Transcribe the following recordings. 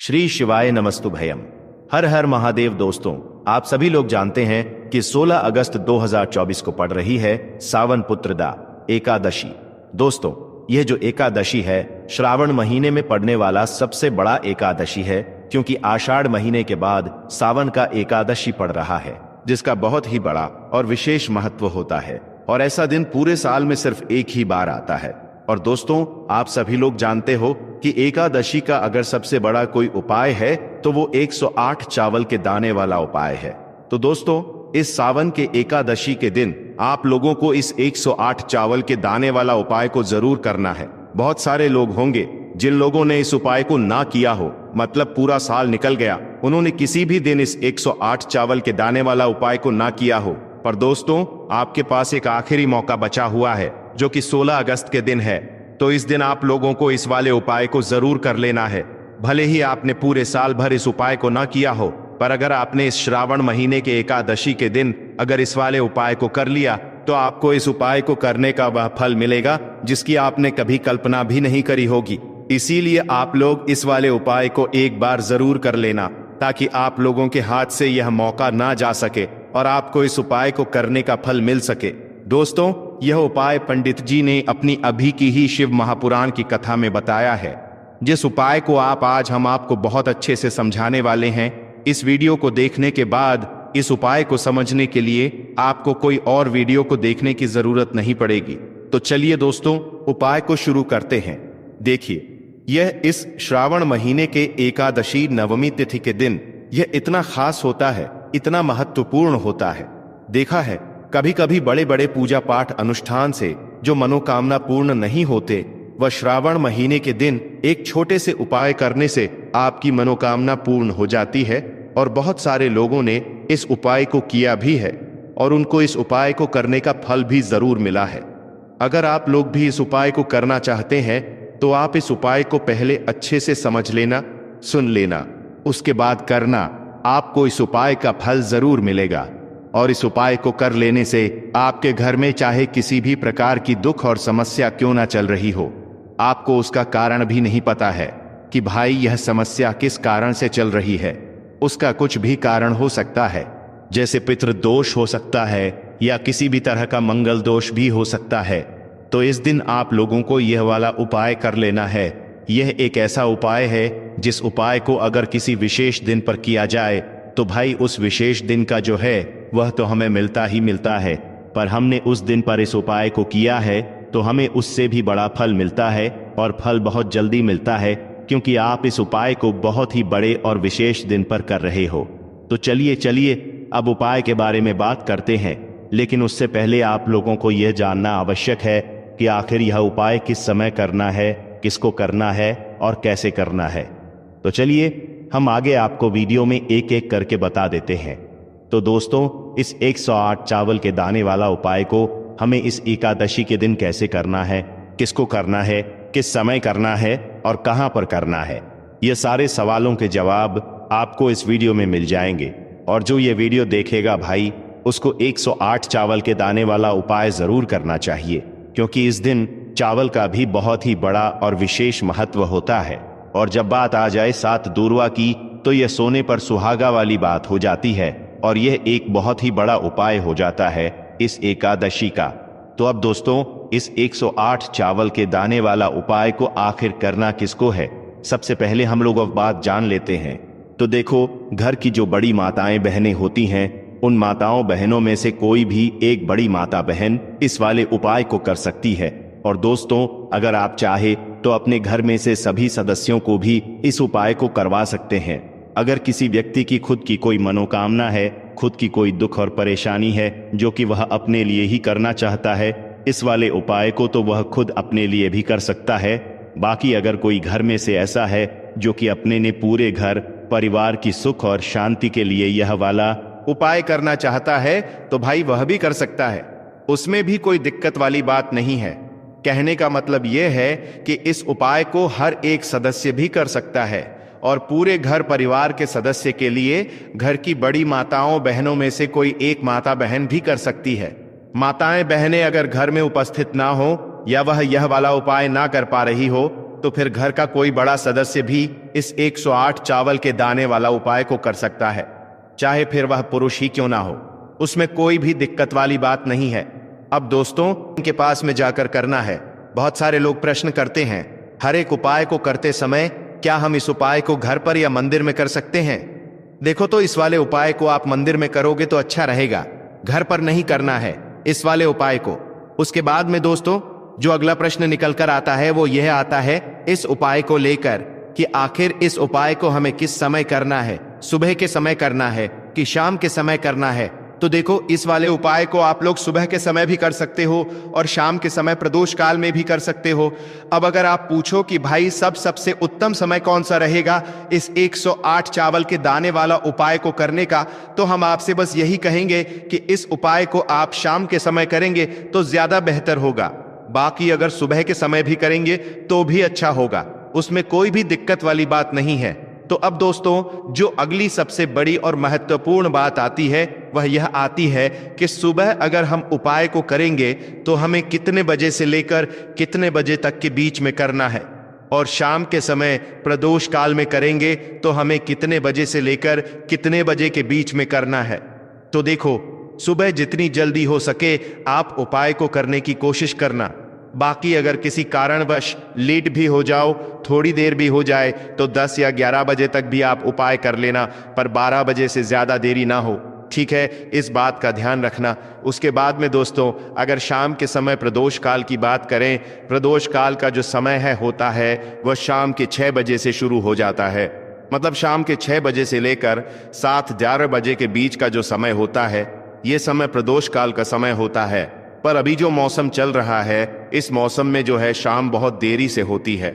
श्री शिवाय नमस्तुभयम। हर हर महादेव। दोस्तों, आप सभी लोग जानते हैं कि 16 अगस्त 2024 को पड़ रही है सावन पुत्रदा एकादशी। दोस्तों, यह जो एकादशी है श्रावण महीने में पड़ने वाला सबसे बड़ा एकादशी है, क्योंकि आषाढ़ महीने के बाद सावन का एकादशी पड़ रहा है, जिसका बहुत ही बड़ा और विशेष महत्व होता है। और ऐसा दिन पूरे साल में सिर्फ एक ही बार आता है। और दोस्तों, आप सभी लोग जानते हो कि एकादशी का अगर सबसे बड़ा कोई उपाय है तो वो 108 चावल के दाने वाला उपाय है। तो दोस्तों, इस सावन के एकादशी के दिन आप लोगों को इस 108 चावल के दाने वाला उपाय को जरूर करना है। बहुत सारे लोग होंगे जिन लोगों ने इस उपाय को ना किया हो, मतलब पूरा साल निकल गया, उन्होंने किसी भी दिन इस 108 चावल के दाने वाला उपाय को ना किया हो। पर दोस्तों, आपके पास एक आखिरी मौका बचा हुआ है, जो कि 16 अगस्त के दिन है। तो इस दिन आप लोगों को इस वाले उपाय को जरूर कर लेना है। भले ही आपने पूरे साल भर इस उपाय को ना किया हो, पर अगर आपने इस श्रावण महीने के एकादशी के दिन अगर इस वाले उपाय को कर लिया तो आपको इस उपाय को करने का वह फल मिलेगा जिसकी आपने कभी कल्पना भी नहीं करी होगी। इसीलिए आप लोग इस वाले उपाय को एक बार जरूर कर लेना, ताकि आप लोगों के हाथ से यह मौका ना जा सके और आपको इस उपाय को करने का फल मिल सके। दोस्तों, यह उपाय पंडित जी ने अपनी अभी की ही शिव महापुराण की कथा में बताया है, जिस उपाय को आज हम आपको बहुत अच्छे से समझाने वाले हैं। इस वीडियो को देखने के बाद इस उपाय को समझने के लिए आपको कोई और वीडियो को देखने की जरूरत नहीं पड़ेगी। तो चलिए दोस्तों, उपाय को शुरू करते हैं। देखिए, यह इस श्रावण महीने के एकादशी नवमी तिथि के दिन यह इतना खास होता है, इतना महत्वपूर्ण होता है। देखा है, कभी कभी बड़े बड़े पूजा पाठ अनुष्ठान से जो मनोकामना पूर्ण नहीं होते, वह श्रावण महीने के दिन एक छोटे से उपाय करने से आपकी मनोकामना पूर्ण हो जाती है। और बहुत सारे लोगों ने इस उपाय को किया भी है और उनको इस उपाय को करने का फल भी जरूर मिला है। अगर आप लोग भी इस उपाय को करना चाहते हैं तो आप इस उपाय को पहले अच्छे से समझ लेना, सुन लेना, उसके बाद करना। आपको इस उपाय का फल जरूर मिलेगा। और इस उपाय को कर लेने से आपके घर में चाहे किसी भी प्रकार की दुख और समस्या क्यों ना चल रही हो, आपको उसका कारण भी नहीं पता है कि भाई यह समस्या किस कारण से चल रही है। उसका कुछ भी कारण हो सकता है, जैसे पितृदोष हो सकता है या किसी भी तरह का मंगल दोष भी हो सकता है। तो इस दिन आप लोगों को यह वाला उपाय कर लेना है। यह एक ऐसा उपाय है जिस उपाय को अगर किसी विशेष दिन पर किया जाए तो भाई उस विशेष दिन का जो है वह तो हमें मिलता ही मिलता है, पर हमने उस दिन पर इस उपाय को किया है तो हमें उससे भी बड़ा फल मिलता है, और फल बहुत जल्दी मिलता है, क्योंकि आप इस उपाय को बहुत ही बड़े और विशेष दिन पर कर रहे हो। तो चलिए अब उपाय के बारे में बात करते हैं। लेकिन उससे पहले आप लोगों को यह जानना आवश्यक है कि आखिर यह उपाय किस समय करना है, किसको करना है और कैसे करना है। तो चलिए हम आगे आपको वीडियो में एक एक करके बता देते हैं। तो दोस्तों, इस 108 चावल के दाने वाला उपाय को हमें इस एकादशी के दिन कैसे करना है, किसको करना है, किस समय करना है और कहां पर करना है, ये सारे सवालों के जवाब आपको इस वीडियो में मिल जाएंगे। और जो ये वीडियो देखेगा भाई, उसको 108 चावल के दाने वाला उपाय जरूर करना चाहिए, क्योंकि इस दिन चावल का भी बहुत ही बड़ा और विशेष महत्व होता है। और जब बात आ जाए 7 दूर्वा की, तो यह सोने पर सुहागा वाली बात हो जाती है, और यह एक बहुत ही बड़ा उपाय हो जाता है इस एकादशी का। तो अब दोस्तों, इस 108 चावल के दाने वाला उपाय को आखिर करना किसको है, सबसे पहले हम लोग अब बात जान लेते हैं। तो देखो, घर की जो बड़ी माताएं बहनें होती हैं, उन माताओं बहनों में से कोई भी एक बड़ी माता बहन इस वाले उपाय को कर सकती है। और दोस्तों, अगर आप चाहे तो अपने घर में से सभी सदस्यों को भी इस उपाय को करवा सकते हैं। अगर किसी व्यक्ति की खुद की कोई मनोकामना है, खुद की कोई दुख और परेशानी है जो कि वह अपने लिए ही करना चाहता है, इस वाले उपाय को तो वह खुद अपने लिए भी कर सकता है। बाकी अगर कोई घर में से ऐसा है जो कि अपने ने पूरे घर परिवार की सुख और शांति के लिए यह वाला उपाय करना चाहता है, तो भाई वह भी कर सकता है। उसमें भी कोई दिक्कत वाली बात नहीं है। कहने का मतलब यह है कि इस उपाय को हर एक सदस्य भी कर सकता है, और पूरे घर परिवार के सदस्य के लिए घर की बड़ी माताओं बहनों में से कोई एक माता बहन भी कर सकती है। माताएं बहनें अगर घर में उपस्थित ना हो या वह यह वाला उपाय ना कर पा रही हो, तो फिर घर का कोई बड़ा सदस्य भी इस 108 चावल के दाने वाला उपाय को कर सकता है, चाहे फिर वह पुरुष ही क्यों ना हो। उसमें कोई भी दिक्कत वाली बात नहीं है। अब दोस्तों, इनके पास में जाकर करना है। बहुत सारे लोग प्रश्न करते हैं, हर एक उपाय को करते समय क्या हम इस उपाय को घर पर या मंदिर में कर सकते हैं? देखो, तो इस वाले उपाय को आप मंदिर में करोगे तो अच्छा रहेगा, घर पर नहीं करना है इस वाले उपाय को। उसके बाद में दोस्तों, जो अगला प्रश्न निकल कर आता है वो यह आता है इस उपाय को लेकर कि आखिर इस उपाय को हमें किस समय करना है, सुबह के समय करना है कि शाम के समय करना है। तो देखो, इस वाले उपाय को आप लोग सुबह के समय भी कर सकते हो और शाम के समय प्रदोष काल में भी कर सकते हो। अब अगर आप पूछो कि भाई सबसे उत्तम समय कौन सा रहेगा इस 108 चावल के दाने वाला उपाय को करने का, तो हम आपसे बस यही कहेंगे कि इस उपाय को आप शाम के समय करेंगे तो ज्यादा बेहतर होगा। बाकी अगर सुबह के समय भी करेंगे तो भी अच्छा होगा, उसमें कोई भी दिक्कत वाली बात नहीं है। तो अब दोस्तों, जो अगली सबसे बड़ी और महत्वपूर्ण बात आती है वह यह आती है कि सुबह अगर हम उपाय को करेंगे तो हमें कितने बजे से लेकर कितने बजे तक के बीच में करना है, और शाम के समय प्रदोष काल में करेंगे तो हमें कितने बजे से लेकर कितने बजे के बीच में करना है। तो देखो, सुबह जितनी जल्दी हो सके आप उपाय को करने की कोशिश करना। बाकी अगर किसी कारणवश लेट भी हो जाओ, थोड़ी देर भी हो जाए, तो 10 या 11 बजे तक भी आप उपाय कर लेना, पर 12 बजे से ज्यादा देरी ना हो, ठीक है? इस बात का ध्यान रखना। उसके बाद में दोस्तों, अगर शाम के समय प्रदोष काल की बात करें, प्रदोष काल का जो समय होता है वह शाम के 6 बजे से शुरू हो जाता है। मतलब शाम के 6 बजे से लेकर 7-11 बजे के बीच का जो समय होता है, यह समय प्रदोष काल का समय होता है। पर अभी जो मौसम चल रहा है, इस मौसम में जो है शाम बहुत देरी से होती है,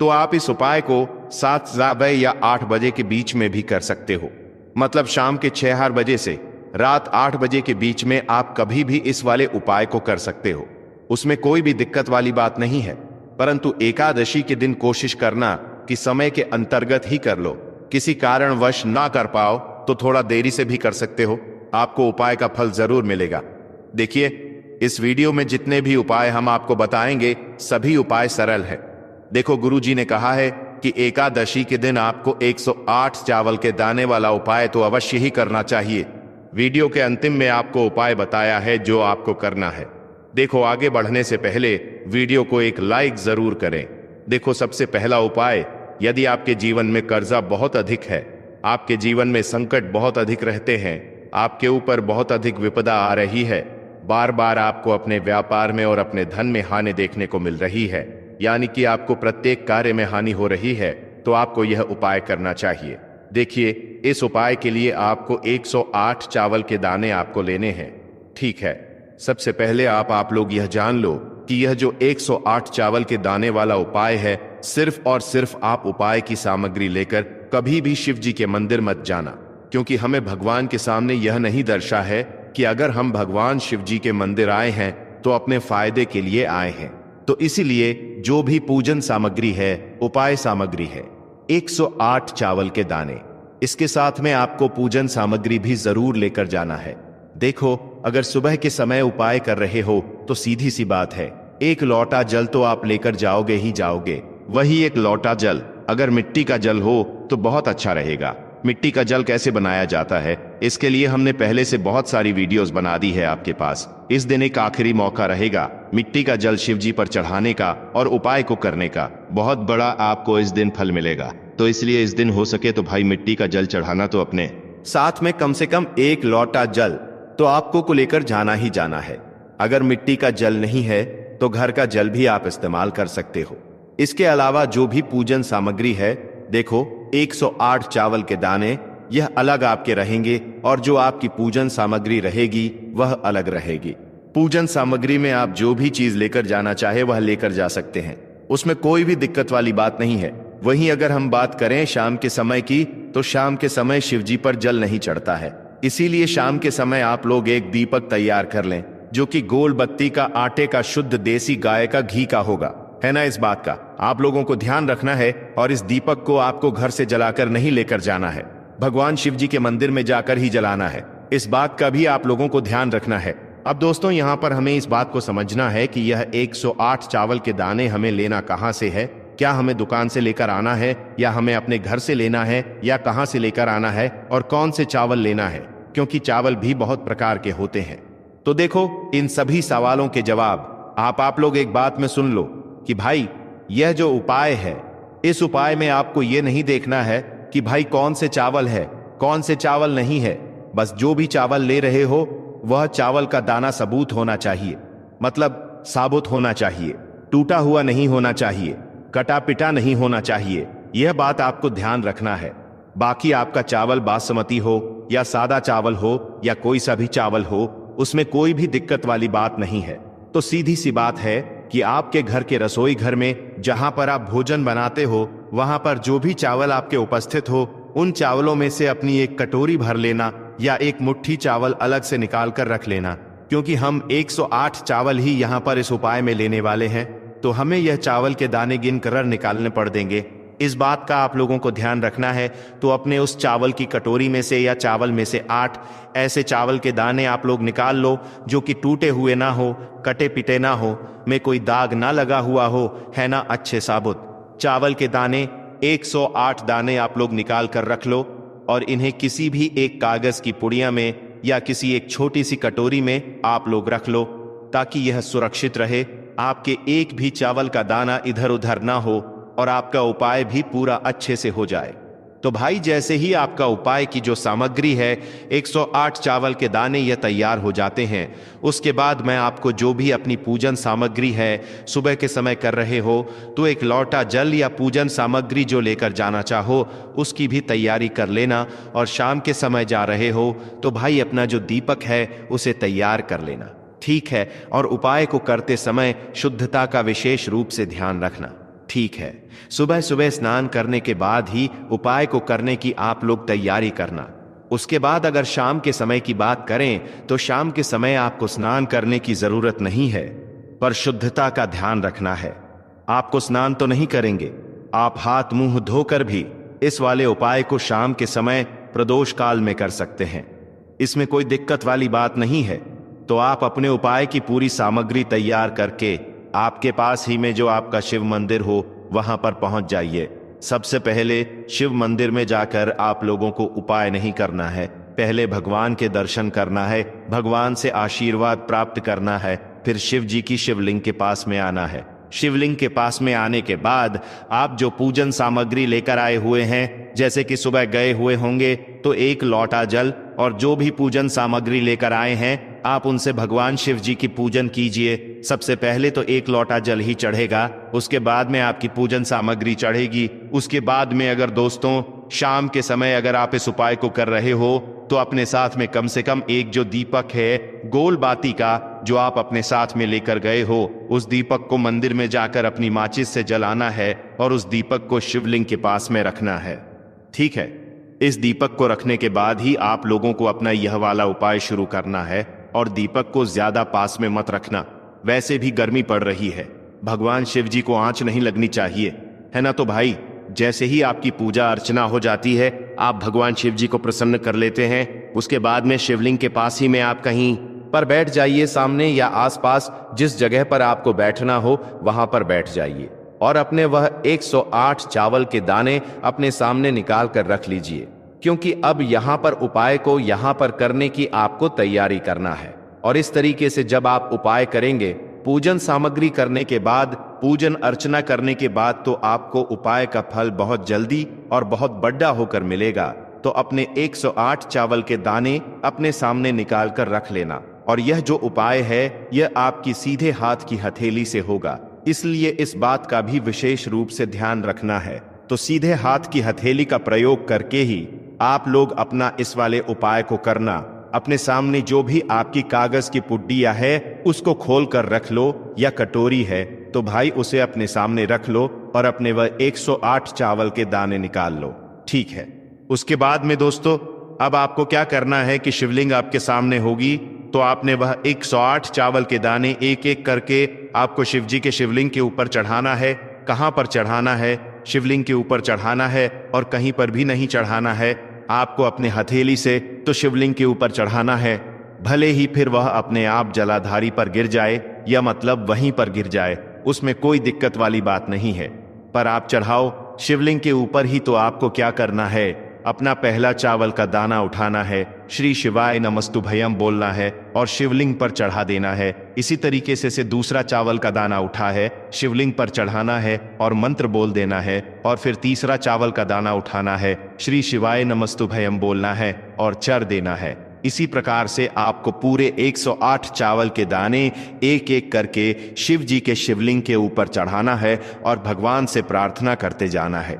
तो आप इस उपाय को 7 या 8 बजे के बीच में भी कर सकते हो। मतलब शाम के 6 बजे से रात 8 बजे के बीच में आप कभी भी इस वाले उपाय को कर सकते हो, उसमें कोई भी दिक्कत वाली बात नहीं है। परंतु एकादशी के दिन कोशिश करना कि समय के अंतर्गत ही कर लो। किसी कारणवश ना कर पाओ तो थोड़ा देरी से भी कर सकते हो, आपको उपाय का फल जरूर मिलेगा। देखिए, इस वीडियो में जितने भी उपाय हम आपको बताएंगे सभी उपाय सरल है। देखो, गुरुजी ने कहा है कि एकादशी के दिन आपको 108 चावल के दाने वाला उपाय तो अवश्य ही करना चाहिए। वीडियो के अंतिम में आपको उपाय बताया है जो आपको करना है। देखो, आगे बढ़ने से पहले वीडियो को एक लाइक जरूर करें। देखो, सबसे पहला उपाय, यदि आपके जीवन में कर्जा बहुत अधिक है, आपके जीवन में संकट बहुत अधिक रहते हैं, आपके ऊपर बहुत अधिक विपदा आ रही है, बार बार आपको अपने व्यापार में और अपने धन में हानि देखने को मिल रही है, यानी कि आपको प्रत्येक कार्य में हानि हो रही है, तो आपको यह उपाय करना चाहिए। देखिए, इस उपाय के लिए आपको 108 चावल के दाने आपको लेने हैं, ठीक है? सबसे पहले आप लोग यह जान लो कि यह जो 108 चावल के दाने वाला उपाय है, सिर्फ और सिर्फ आप उपाय की सामग्री लेकर कभी भी शिव जी के मंदिर मत जाना, क्योंकि हमें भगवान के सामने यह नहीं दर्शा है कि अगर हम भगवान शिव जी के मंदिर आए हैं तो अपने फायदे के लिए आए हैं। तो इसीलिए जो भी पूजन सामग्री है, उपाय सामग्री है 108 चावल के दाने, इसके साथ में आपको पूजन सामग्री भी जरूर लेकर जाना है। देखो, अगर सुबह के समय उपाय कर रहे हो तो सीधी सी बात है, 1 लोटा जल तो आप लेकर जाओगे ही जाओगे। वही 1 लोटा जल अगर मिट्टी का जल हो तो बहुत अच्छा रहेगा। मिट्टी का जल कैसे बनाया जाता है, इसके लिए हमने पहले से बहुत सारी वीडियोस बना दी है आपके पास। इस दिन एक आखिरी मौका रहेगा मिट्टी का जल शिव जी पर चढ़ाने का और उपाय को करने का। बहुत बड़ा आपको इस दिन फल मिलेगा, तो इसलिए इस दिन हो सके तो भाई मिट्टी का जल चढ़ाना तो अपने साथ में कम से कम 1 लोटा जल तो आपको को लेकर जाना ही जाना है। अगर मिट्टी का जल नहीं है तो घर का जल भी आप इस्तेमाल कर सकते हो। इसके अलावा जो भी पूजन सामग्री है, देखो 108 चावल के दाने यह अलग आपके रहेंगे और जो आपकी पूजन सामग्री रहेगी वह अलग रहेगी। पूजन सामग्री में आप जो भी चीज लेकर जाना चाहे वह लेकर जा सकते हैं, उसमें कोई भी दिक्कत वाली बात नहीं है। वहीं अगर हम बात करें शाम के समय की, तो शाम के समय शिव जी पर जल नहीं चढ़ता है, इसीलिए शाम के समय आप लोग एक दीपक तैयार कर लें जो कि गोल बत्ती का, आटे का, शुद्ध देसी गाय का घी का होगा, है ना? इस बात का आप लोगों को ध्यान रखना है और इस दीपक को आपको घर से जलाकर नहीं लेकर जाना है, भगवान शिव जी के मंदिर में जाकर ही जलाना है। इस बात का भी आप लोगों को ध्यान रखना है। अब दोस्तों, यहाँ पर हमें इस बात को समझना है कि यह 108 चावल के दाने हमें लेना कहाँ से है, क्या हमें दुकान से लेकर आना है या हमें अपने घर से लेना है या कहां से लेकर आना है और कौन से चावल लेना है, क्योंकि चावल भी बहुत प्रकार के होते हैं। तो देखो, इन सभी सवालों के जवाब आप लोग एक बात में सुन लो कि भाई यह जो उपाय है, इस उपाय में आपको यह नहीं देखना है कि भाई कौन से चावल है कौन से चावल नहीं है। बस जो भी चावल ले रहे हो वह चावल का दाना सबूत होना चाहिए, मतलब साबुत होना चाहिए, टूटा हुआ नहीं होना चाहिए, कटा पिटा नहीं होना चाहिए। यह बात आपको ध्यान रखना है। बाकी आपका चावल बासमती हो या सादा चावल हो या कोई सा भी चावल हो, उसमें कोई भी दिक्कत वाली बात नहीं है। तो सीधी सी बात है कि आपके घर के रसोई घर में जहां पर आप भोजन बनाते हो, वहां पर जो भी चावल आपके उपस्थित हो, उन चावलों में से अपनी एक कटोरी भर लेना या एक मुट्ठी चावल अलग से निकाल कर रख लेना, क्योंकि हम 108 चावल ही यहाँ पर इस उपाय में लेने वाले हैं। तो हमें यह चावल के दाने गिन कर निकालने पड़ देंगे। इस बात का आप लोगों को ध्यान रखना है। तो अपने उस चावल की कटोरी में से या चावल में से 8 ऐसे चावल के दाने आप लोग निकाल लो जो कि टूटे हुए ना हो, कटे पिटे ना हो, में कोई दाग ना लगा हुआ हो, है ना, अच्छे साबुत चावल के दाने 108 दाने आप लोग निकाल कर रख लो और इन्हें किसी भी एक कागज की पुड़िया में या किसी एक छोटी सी कटोरी में आप लोग रख लो, ताकि यह सुरक्षित रहे, आपके एक भी चावल का दाना इधर उधर ना हो और आपका उपाय भी पूरा अच्छे से हो जाए। तो भाई जैसे ही आपका उपाय की जो सामग्री है 108 चावल के दाने ये तैयार हो जाते हैं, उसके बाद मैं आपको जो भी अपनी पूजन सामग्री है सुबह के समय कर रहे हो, तो एक लौटा जल या पूजन सामग्री जो लेकर जाना चाहो उसकी भी तैयारी कर लेना। और शाम के समय जा रहे हो तो भाई अपना जो दीपक है उसे तैयार कर लेना, ठीक है। और उपाय को करते समय शुद्धता का विशेष रूप से ध्यान रखना, ठीक है। सुबह सुबह स्नान करने के बाद ही उपाय को करने की आप लोग तैयारी करना। उसके बाद अगर शाम के समय की बात करें तो शाम के समय आपको स्नान करने की जरूरत नहीं है, पर शुद्धता का ध्यान रखना है। आपको स्नान तो नहीं करेंगे, आप हाथ मुंह धोकर भी इस वाले उपाय को शाम के समय प्रदोष काल में कर सकते हैं। इसमें कोई दिक्कत वाली बात नहीं है। तो आप अपने उपाय की पूरी सामग्री तैयार करके आपके पास ही में जो आपका शिव मंदिर हो वहां पर पहुंच जाइए। सबसे पहले शिव मंदिर में जाकर आप लोगों को उपाय नहीं करना है, पहले भगवान के दर्शन करना है, भगवान से आशीर्वाद प्राप्त करना है, फिर शिव जी की शिवलिंग के पास में आना है। शिवलिंग के पास में आने के बाद आप जो पूजन सामग्री लेकर आए हुए हैं, जैसे कि सुबह गए हुए होंगे तो एक लोटा जल और जो भी पूजन सामग्री लेकर आए हैं आप उनसे भगवान शिव जी की पूजन कीजिए। सबसे पहले तो एक लोटा जल ही चढ़ेगा, उसके बाद में आपकी पूजन सामग्री चढ़ेगी। उसके बाद में अगर दोस्तों शाम के समय अगर आप इस उपाय को कर रहे हो तो अपने साथ में कम से कम एक जो दीपक है गोल बाती का जो आप अपने साथ में लेकर गए हो, उस दीपक को मंदिर में जाकर अपनी माचिस से जलाना है और उस दीपक को शिवलिंग के पास में रखना है, ठीक है। इस दीपक को रखने के बाद ही आप लोगों को अपना यह वाला उपाय शुरू करना है और दीपक को ज्यादा पास में मत रखना, वैसे भी गर्मी पड़ रही है, भगवान शिव जी को आंच नहीं लगनी चाहिए, है ना। तो भाई जैसे ही आपकी पूजा अर्चना हो जाती है आप भगवान शिव जी को प्रसन्न कर लेते हैं। उसके बाद में शिवलिंग के पास ही में आप कहीं पर बैठ जाइए, सामने या आसपास जिस जगह पर आपको बैठना हो वहां पर बैठ जाइए और अपने वह 108 चावल के दाने अपने सामने निकाल कर रख लीजिए, क्योंकि अब यहां पर उपाय को यहां पर करने की आपको तैयारी करना है। और इस तरीके से जब आप उपाय करेंगे, पूजन सामग्री करने के बाद, पूजन अर्चना करने के बाद, तो आपको उपाय का फल बहुत जल्दी और बहुत बड़ा होकर मिलेगा। तो अपने 108 चावल के दाने अपने सामने निकाल कर रख लेना। और यह जो उपाय है यह आपकी सीधे हाथ की हथेली से होगा, इसलिए इस बात का भी विशेष रूप से ध्यान रखना है। तो सीधे हाथ की हथेली का प्रयोग करके ही आप लोग अपना इस वाले उपाय को करना। अपने सामने जो भी आपकी कागज की पुड्डिया है उसको खोल कर रख लो, या कटोरी है तो भाई उसे अपने सामने रख लो और अपने वह 108 चावल के दाने निकाल लो, ठीक है। उसके बाद में दोस्तों अब आपको क्या करना है कि शिवलिंग आपके सामने होगी तो आपने वह 108 चावल के दाने एक एक करके आपको शिव जी के शिवलिंग के ऊपर चढ़ाना है। कहां पर चढ़ाना है? शिवलिंग के ऊपर चढ़ाना है और कहीं पर भी नहीं चढ़ाना है। आपको अपने हथेली से तो शिवलिंग के ऊपर चढ़ाना है, भले ही फिर वह अपने आप जलाधारी पर गिर जाए या मतलब वहीं पर गिर जाए, उसमें कोई दिक्कत वाली बात नहीं है। पर आप चढ़ाओ शिवलिंग के ऊपर ही। तो आपको क्या करना है, अपना पहला चावल का दाना उठाना है, श्री शिवाय नमस्तुभयम बोलना है और शिवलिंग पर चढ़ा देना है। इसी तरीके से दूसरा चावल का दाना उठा है, शिवलिंग पर चढ़ाना है और मंत्र बोल देना है। और फिर तीसरा चावल का दाना उठाना है, श्री शिवाय नमस्तुभयम बोलना है और चढ़ देना है। इसी प्रकार से आपको पूरे 108 चावल के दाने एक एक करके शिव जी के शिवलिंग के ऊपर चढ़ाना है और भगवान से प्रार्थना करते जाना है।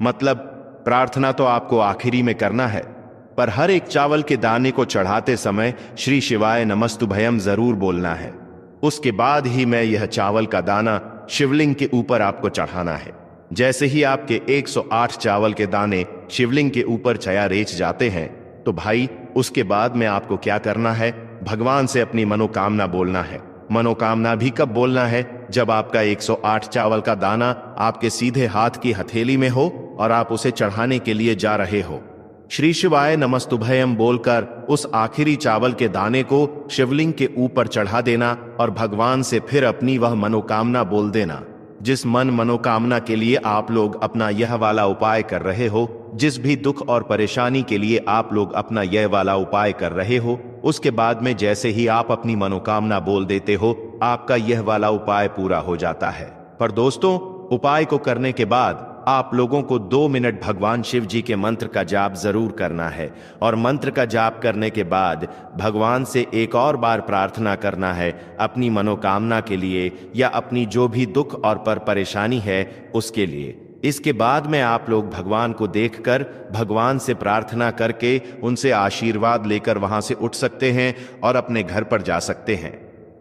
मतलब प्रार्थना तो आपको आखिरी में करना है, पर हर एक चावल के दाने को चढ़ाते समय श्री शिवाय नमस्तुभयम जरूर बोलना है। उसके बाद ही मैं यह चावल का दाना शिवलिंग के ऊपर आपको चढ़ाना है। जैसे ही आपके 108 चावल के दाने शिवलिंग के ऊपर छया रेच जाते हैं, तो भाई उसके बाद में आपको क्या करना है, भगवान से अपनी मनोकामना बोलना है। मनोकामना भी कब बोलना है, जब आपका 108 चावल का दाना आपके सीधे हाथ की हथेली में हो और आप उसे चढ़ाने के लिए जा रहे हो। श्री शिवाय नमस्तुभयम बोलकर उस आखिरी चावल के दाने को शिवलिंग के ऊपर चढ़ा देना और भगवान से फिर अपनी वह मनोकामना बोल देना। जिस मनोकामना के लिए आप लोग अपना यह वाला उपाय कर रहे हो, जिस भी दुख और परेशानी के लिए आप लोग अपना यह वाला उपाय कर रहे हो, उसके बाद में जैसे ही आप अपनी मनोकामना बोल देते हो, आपका यह वाला उपाय पूरा हो जाता है। पर दोस्तों, उपाय को करने के बाद आप लोगों को 2 मिनट भगवान शिव जी के मंत्र का जाप जरूर करना है और मंत्र का जाप करने के बाद भगवान से एक और बार प्रार्थना करना है अपनी मनोकामना के लिए या अपनी जो भी दुख और परेशानी है उसके लिए। इसके बाद में आप लोग भगवान को देखकर भगवान से प्रार्थना करके उनसे आशीर्वाद लेकर वहां से उठ सकते हैं और अपने घर पर जा सकते हैं।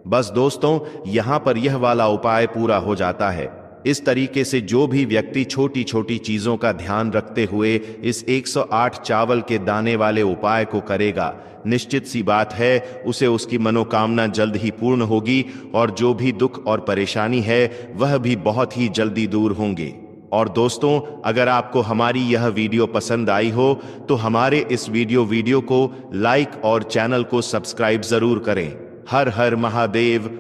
बस दोस्तों, यहां पर यह वाला उपाय पूरा हो जाता है। इस तरीके से जो भी व्यक्ति छोटी छोटी चीजों का ध्यान रखते हुए इस 108 चावल के दाने वाले उपाय को करेगा, निश्चित सी बात है उसे उसकी मनोकामना जल्द ही पूर्ण होगी और जो भी दुख और परेशानी है वह भी बहुत ही जल्दी दूर होंगे। और दोस्तों, अगर आपको हमारी यह वीडियो पसंद आई हो तो हमारे इस वीडियो को लाइक और चैनल को सब्सक्राइब जरूर करें। हर हर महादेव।